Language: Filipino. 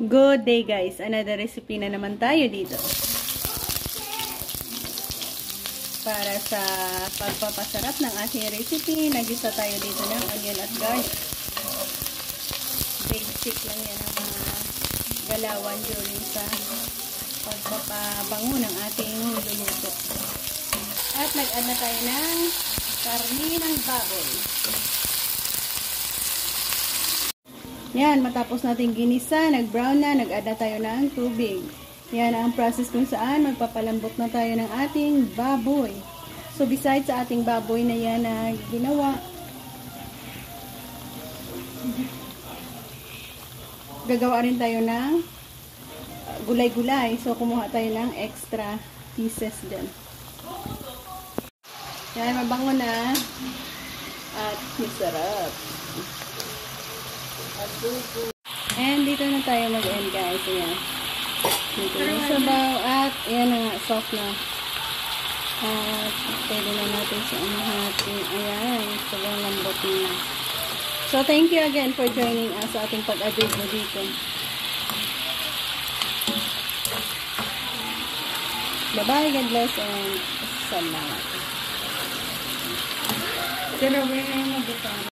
Good day guys! Another recipe na naman tayo dito. Para sa pagpapasarap ng ating recipe, nagisa tayo dito ng onion at garlic. Basic lang yan ang mga galawan during sa pagpapabango ng ating luluto. At nag-add na tayo ng karne ng baboy. Yan, matapos natin ginisa, nag-brown na, nag-add na tayo ng tubig. Yan ang process kung saan magpapalambot na tayo ng ating baboy. So, besides sa ating baboy na yan na ginawa, gagawa rin tayo ng gulay-gulay. So, kumuha tayo ng extra pieces dyan. Yan, mabango na. At masarap. And dito na tayo mag-end guys. Ayan. Dito na sabaw. At ayan na nga, soft na. At pwede na natin sa umahating. Ayan, sobrang lambot na. So thank you again for joining us sa ating pag-adobo dito. Bye-bye, God bless, and salamat. Pero wala na yung mabutan.